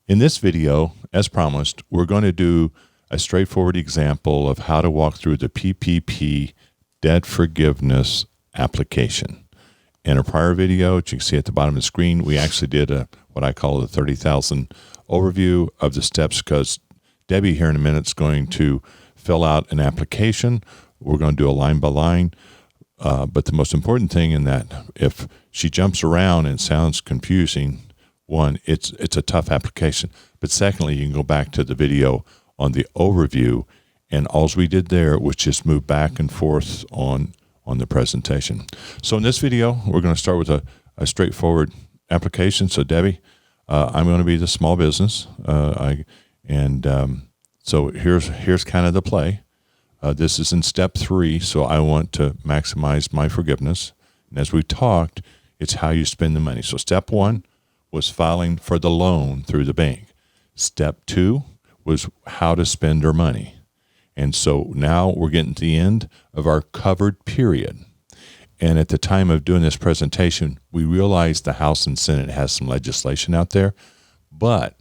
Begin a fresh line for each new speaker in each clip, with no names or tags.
In this video, as promised, we're going to do a straightforward example of how to walk through the PPP debt forgiveness application. In a prior video, which you can see at the bottom of the screen, we actually did what I call a 30,000 overview of the steps, because Debbie here in a minute is going to fill out an application. We're going to do a line by line. But the most important thing in that, if she jumps around and sounds confusing, one, it's a tough application. But secondly, you can go back to the video on the overview, and all we did there was just move back and forth on the presentation. So in this video, we're going to start with a straightforward application. So Debbie, I'm going to be the small business, so here's kind of the play. This is in step 3, so I want to maximize my forgiveness. And as we talked, it's how you spend the money. So step 1 was filing for the loan through the bank. Step 2 was how to spend our money. And so now we're getting to the end of our covered period. And at the time of doing this presentation, we realized the House and Senate has some legislation out there, but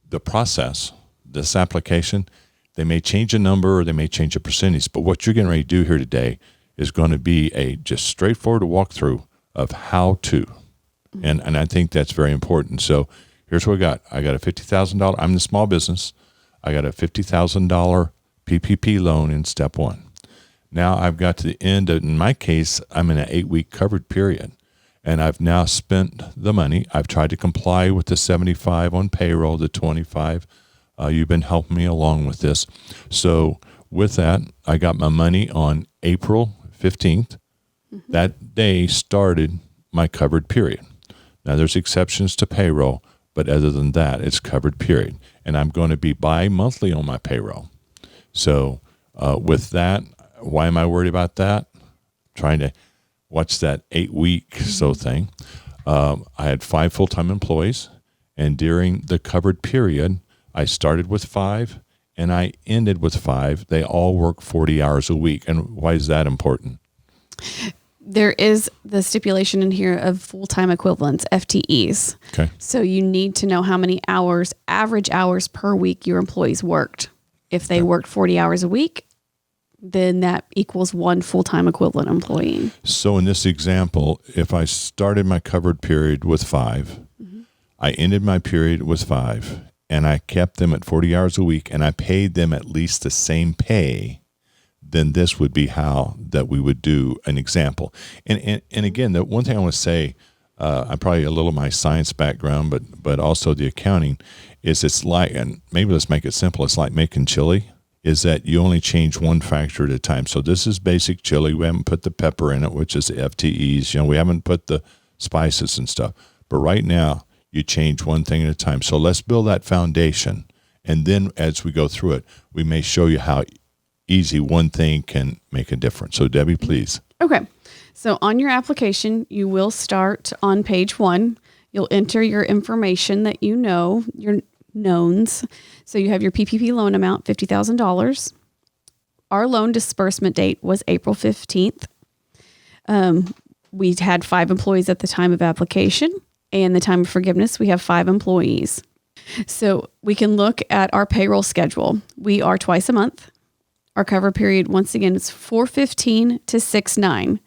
the process, this application, they may change a number or they may change a percentage, but what you're getting ready to do here today is going to be a just straightforward walkthrough of how to. And I think that's very important. So here's what we got. I got a $50,000. I'm the small business. I got a $50,000 PPP loan in step 1. Now I've got to the end of, in my case, I'm in an 8-week covered period, and I've now spent the money. I've tried to comply with the 75 on payroll, the 25. You've been helping me along with this. So with that, I got my money on April 15th. Mm-hmm. That day started my covered period. Now there's exceptions to payroll, but other than that, it's covered period. And I'm going to be bi-monthly on my payroll. So with that, why am I worried about that? Trying to watch that 8-week thing. I had 5 full-time employees, and during the covered period, I started with 5 and I ended with 5. They all work 40 hours a week. And why is that important?
There is the stipulation in here of full-time equivalents, FTEs.
Okay.
So you need to know how many hours, average hours per week your employees worked. If they worked 40 hours a week, then that equals 1 full-time equivalent employee.
So in this example, if I started my covered period with 5, mm-hmm. I ended my period with 5, and I kept them at 40 hours a week, and I paid them at least the same pay, then this would be how that we would do an example. And again, the one thing I want to say, I'm probably a little of my science background, but also the accounting, is it's like, and maybe let's make it simple, it's like making chili, is that you only change one factor at a time. So this is basic chili. We haven't put the pepper in it, which is the FTEs. We haven't put the spices and stuff. But right now, you change one thing at a time. So let's build that foundation. And then as we go through it, we may show you how easy one thing can make a difference. So Debbie, please.
Okay. So on your application, you will start on page 1. You'll enter your information that you know, your knowns. So you have your PPP loan amount, $50,000. Our loan disbursement date was April 15th. We had 5 employees at the time of application, and the time of forgiveness, we have 5 employees. So we can look at our payroll schedule. We are twice a month. Our cover period, once again, is 4/15 to 6/9.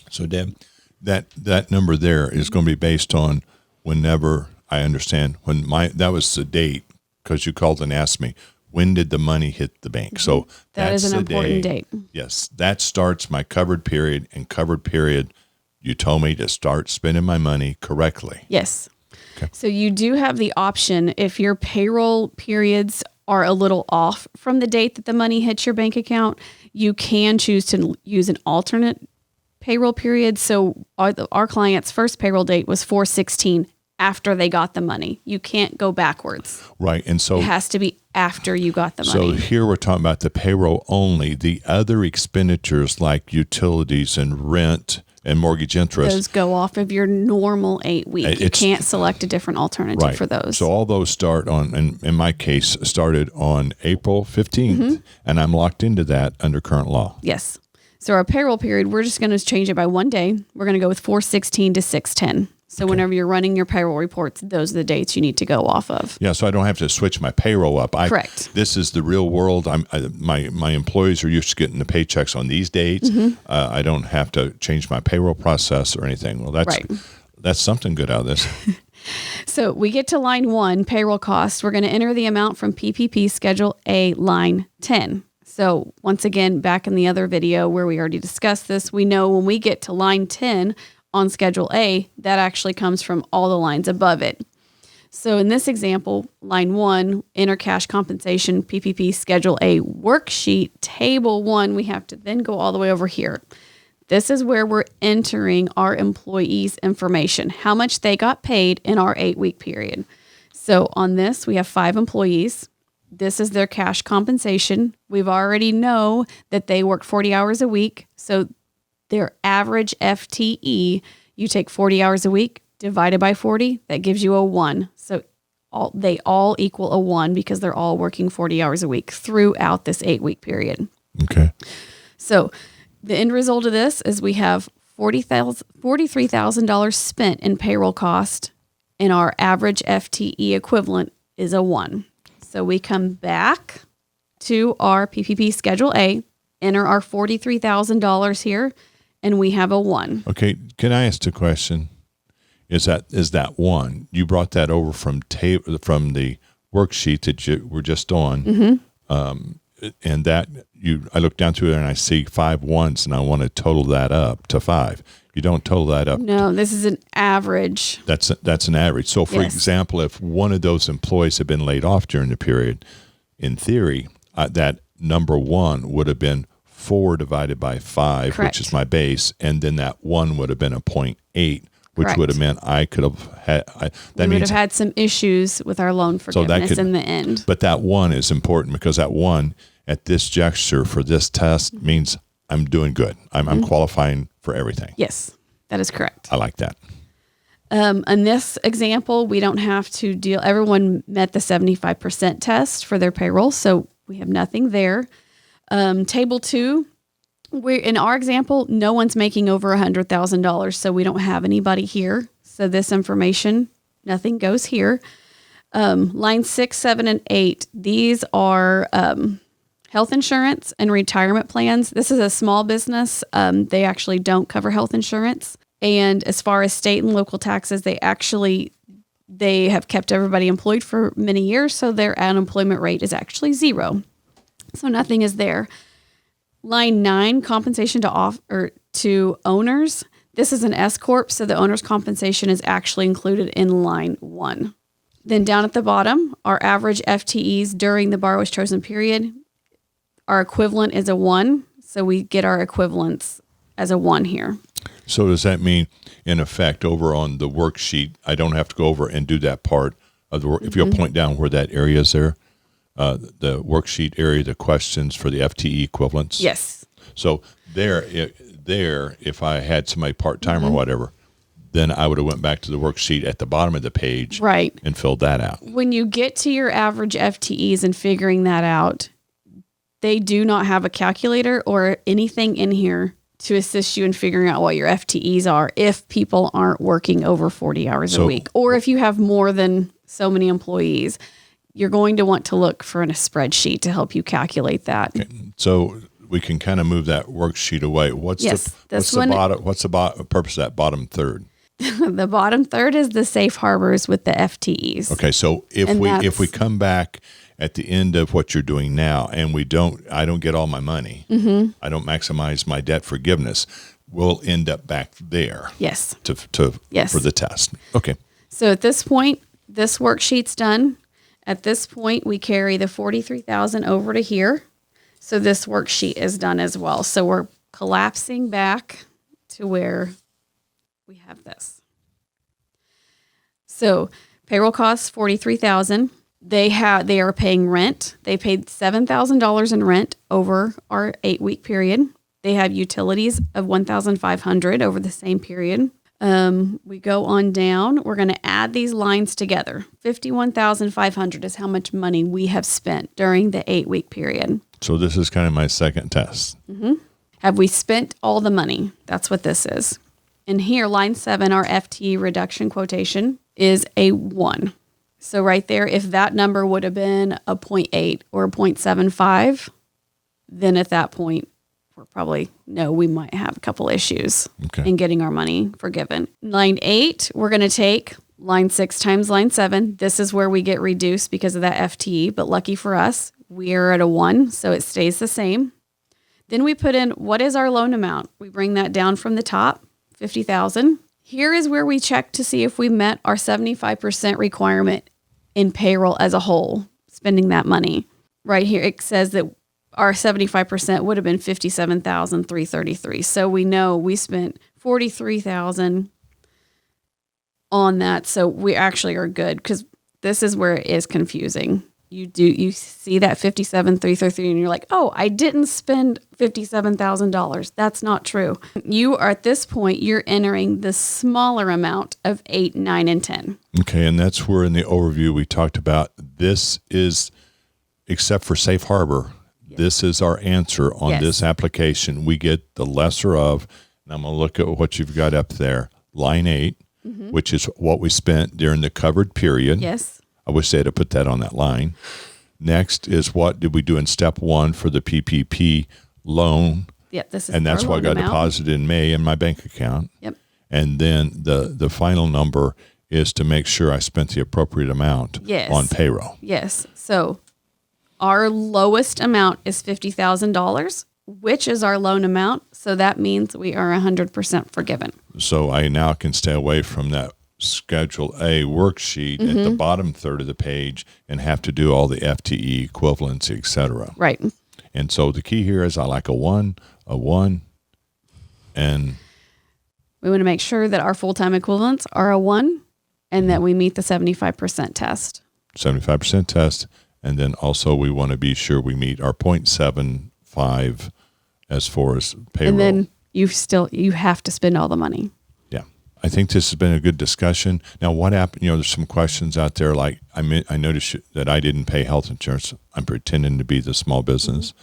So Deb, that number there is going to be based on whenever, I understand, that was the date, because you called and asked me, when did the money hit the bank? So
that
that's
is an
the
important
day.
date.
Yes, that starts my covered period, and covered period, you told me to start spending my money correctly.
Yes.
Okay.
So you do have the option, if your payroll periods are a little off from the date that the money hits your bank account, you can choose to use an alternate payroll period. So our client's first payroll date was 4/16 after they got the money. You can't go backwards.
Right. And so
it has to be after you got the money.
So here we're talking about the payroll only. The other expenditures like utilities and rent and mortgage interest,
those go off of your normal 8 week. You can't select a different alternative for those.
So all those start on, and in my case, started on April 15th, mm-hmm. and I'm locked into that under current law.
Yes. So our payroll period, we're just going to change it by 1 day. We're going to go with 4/16 to 6/10. So whenever you're running your payroll reports, those are the dates you need to go off of.
Yeah, so I don't have to switch my payroll up.
Correct.
This is the real world. My employees are used to getting the paychecks on these dates. I don't have to change my payroll process or anything. Well, that's something good out of this.
So we get to line 1, payroll costs. We're going to enter the amount from PPP Schedule A, line 10. So once again, back in the other video where we already discussed this, we know when we get to line 10 on Schedule A, that actually comes from all the lines above it. So in this example, line 1, enter cash compensation, PPP Schedule A worksheet, table 1, we have to then go all the way over here. This is where we're entering our employees' information, how much they got paid in our 8-week period. So on this, we have 5 employees. This is their cash compensation. We've already know that they work 40 hours a week. So their average FTE, you take 40 hours a week, divided by 40, that gives you a 1. So they all equal a 1 because they're all working 40 hours a week throughout this 8-week period.
Okay.
So the end result of this is we have $43,000 spent in payroll cost, and our average FTE equivalent is a 1. So we come back to our PPP Schedule A, enter our $43,000 here, and we have a 1.
Okay, can I ask a question? Is that 1? You brought that over from the worksheet that you were just on, and that I look down through there and I see 5 1s, and I want to total that up to 5. You don't total that up.
No, this is an average.
That's an average. So, for example, if one of those employees had been laid off during the period, in theory, that number 1 would have been 4 divided by 5,
Correct.
which is my base, and then that 1 would have been a 0.8, which
Correct.
would have meant I could have had.
We would have had some issues with our loan forgiveness in the end.
But that 1 is important because that 1 at this juncture for this test means I'm doing good. I'm qualifying for everything.
Yes, that is correct.
I like that.
In this example, we don't have to deal. Everyone met the 75% test for their payroll, so we have nothing there. Table 2, in our example, no one's making over $100,000, so we don't have anybody here. So this information, nothing goes here. Line 6, 7, and 8, these are health insurance and retirement plans. This is a small business. They actually don't cover health insurance. And as far as state and local taxes, they have kept everybody employed for many years, so their unemployment rate is actually 0. So nothing is there. Line 9, compensation to owners. This is an S corp, so the owner's compensation is actually included in line 1. Then down at the bottom, our average FTEs during the borrower's chosen period. Our equivalent is a 1, so we get our equivalents as a 1 here.
So does that mean, in effect, over on the worksheet, I don't have to go over and do that part of the work? If you'll point down where that area is there, the worksheet area, the questions for the FTE equivalents?
Yes.
So there, if I had somebody part-time or whatever, then I would have went back to the worksheet at the bottom of the page and filled that out.
When you get to your average FTEs and figuring that out, they do not have a calculator or anything in here to assist you in figuring out what your FTEs are if people aren't working over 40 hours a week, or if you have more than so many employees. You're going to want to look for in a spreadsheet to help you calculate that.
Okay. So we can kind of move that worksheet away. What's the purpose of that bottom third?
The bottom third is the safe harbors with the FTEs.
Okay, so if we come back at the end of what you're doing now, and I don't get all my money, I don't maximize my debt forgiveness, we'll end up back there.
Yes.
For the test. Okay.
So at this point, this worksheet's done. At this point, we carry the $43,000 over to here. So this worksheet is done as well. So we're collapsing back to where we have this. So payroll costs $43,000. They are paying rent. They paid $7,000 in rent over our 8-week period. They have utilities of $1,500 over the same period. We go on down. We're going to add these lines together. $51,500 is how much money we have spent during the 8-week period.
So this is kind of my second test.
Have we spent all the money? That's what this is. And here, line 7, our FTE reduction quotation is a 1. So right there, if that number would have been a 0.8 or a 0.75, then at that point, we might have a couple issues in getting our money forgiven. Line 8, we're going to take line 6 times line 7. This is where we get reduced because of that FTE, but lucky for us, we are at a 1, so it stays the same. Then we put in, what is our loan amount? We bring that down from the top, $50,000. Here is where we check to see if we met our 75% requirement in payroll as a whole, spending that money. Right here, it says that our 75% would have been $57,333. So we know we spent $43,000 on that. So we actually are good, because this is where it is confusing. You see that $57,333 and you're like, oh, I didn't spend $57,000. That's not true. You are at this point, you're entering the smaller amount of 8, 9, and 10.
Okay, and that's where in the overview we talked about this is, except for safe harbor, this is our answer on this application. We get the lesser of, and I'm going to look at what you've got up there, line 8, which is what we spent during the covered period.
Yes.
I wish they had put that on that line. Next is what did we do in step 1 for the PPP loan?
Yep, this is
and that's
our
what
loan
got
amount.
deposited in May in my bank account.
Yep.
And then the final number is to make sure I spent the appropriate amount on payroll.
Yes. So our lowest amount is $50,000, which is our loan amount. So that means we are 100% forgiven.
So I now can stay away from that Schedule A worksheet at the bottom third of the page and have to do all the FTE equivalency, et cetera.
Right.
And so the key here is I like a 1, and
we want to make sure that our full-time equivalents are a 1 and that we meet the 75% test.
75% test. And then also we want to be sure we meet our 0.75 as far as payroll.
And then you have to spend all the money.
I think this has been a good discussion. Now, what happened? There's some questions out there. Like I noticed that I didn't pay health insurance. I'm pretending to be the small business.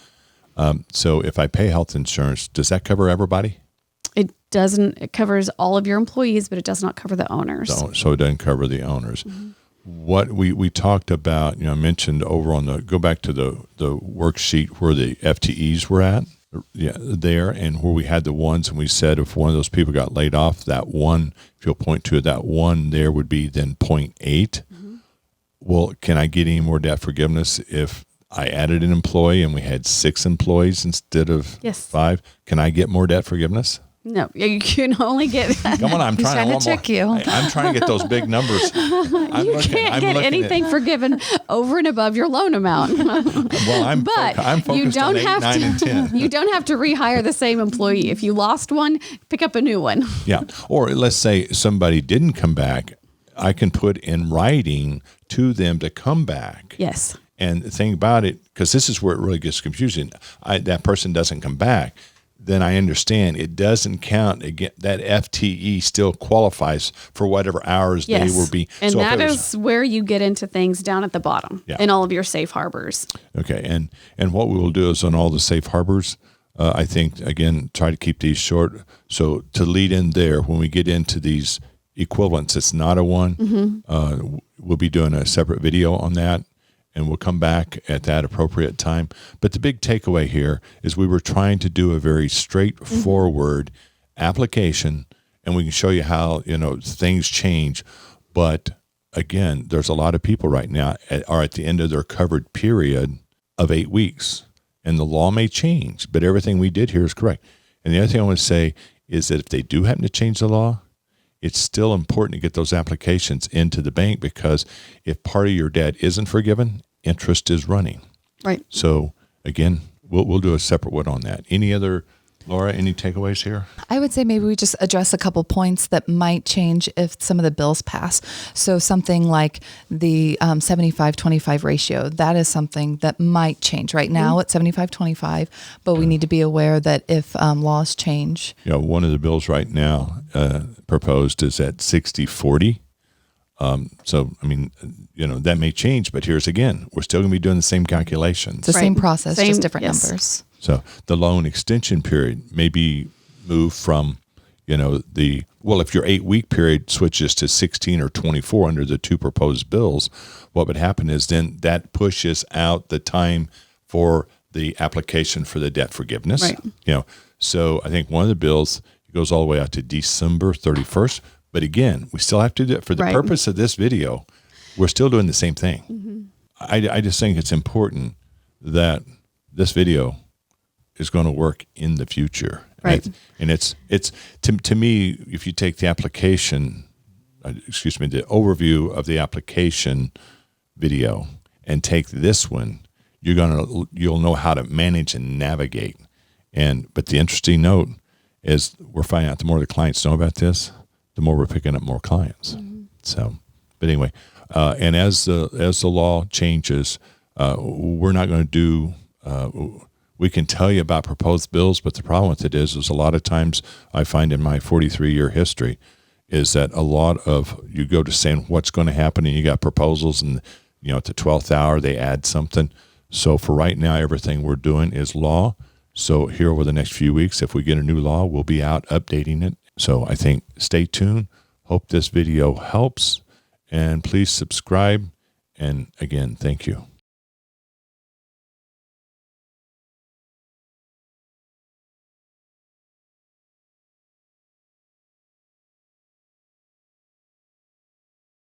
So if I pay health insurance, does that cover everybody?
It doesn't. It covers all of your employees, but it does not cover the owners.
So it doesn't cover the owners. What we talked about, mentioned over on go back to the worksheet where the FTEs were at. Yeah, there, and where we had the ones, and we said if one of those people got laid off, that one, if you'll point to it, that one there would be then 0.8. Well, can I get any more debt forgiveness if I added an employee and we had 6 employees instead of 5? Can I get more debt forgiveness?
No, you can only get.
Come on, I'm trying
to trick you.
I'm trying to get those big numbers.
You can't get anything forgiven over and above your loan amount.
Well, I'm focused on 8, 9, and 10.
You don't have to rehire the same employee. If you lost one, pick up a new one.
Yeah, or let's say somebody didn't come back. I can put in writing to them to come back.
Yes.
And the thing about it, because this is where it really gets confusing, that person doesn't come back. Then I understand it doesn't count again. That FTE still qualifies for whatever hours they will be.
And so that is where you get into things down at the bottom in all of your safe harbors.
Okay. And what we will do is on all the safe harbors, I think, again, try to keep these short. So to lead in there, when we get into these equivalents, it's not a 1. We'll be doing a separate video on that. And we'll come back at that appropriate time. But the big takeaway here is we were trying to do a very straightforward application, and we can show you how things change. But again, there's a lot of people right now are at the end of their covered period of 8 weeks, and the law may change, but everything we did here is correct. And the other thing I want to say is that if they do happen to change the law, it's still important to get those applications into the bank, because if part of your debt isn't forgiven, interest is running.
Right.
So again, we'll do a separate one on that. Laura, any takeaways here?
I would say maybe we just address a couple points that might change if some of the bills pass. So something like the 75-25 ratio, that is something that might change. Right now it's 75-25, but we need to be aware that if laws change.
One of the bills right now proposed is at 60-40. So, that may change, but here's again, we're still going to be doing the same calculations.
It's the same process, just different numbers.
So the loan extension period may be moved from, the Well, if your 8-week period switches to 16 or 24 under the two proposed bills, what would happen is then that pushes out the time for the application for the debt forgiveness.
Right.
So I think one of the bills goes all the way out to December 31st. But again, we still have to do it for the
Right.
purpose of this video. We're still doing the same thing. I just think it's important that this video is going to work in the future.
Right.
And it's to me, if you take the application, the overview of the application video and take this one, you'll know how to manage and navigate. But the interesting note is we're finding out the more the clients know about this, the more we're picking up more clients. So, but anyway, and as the law changes, we're not going to do. We can tell you about proposed bills, but the problem with it is a lot of times I find in my 43-year history is that a lot of you go to saying what's going to happen and you got proposals and, at the 12th hour, they add something. So for right now, everything we're doing is law. So here over the next few weeks, if we get a new law, we'll be out updating it. So I think stay tuned. Hope this video helps and please subscribe. And again, thank you.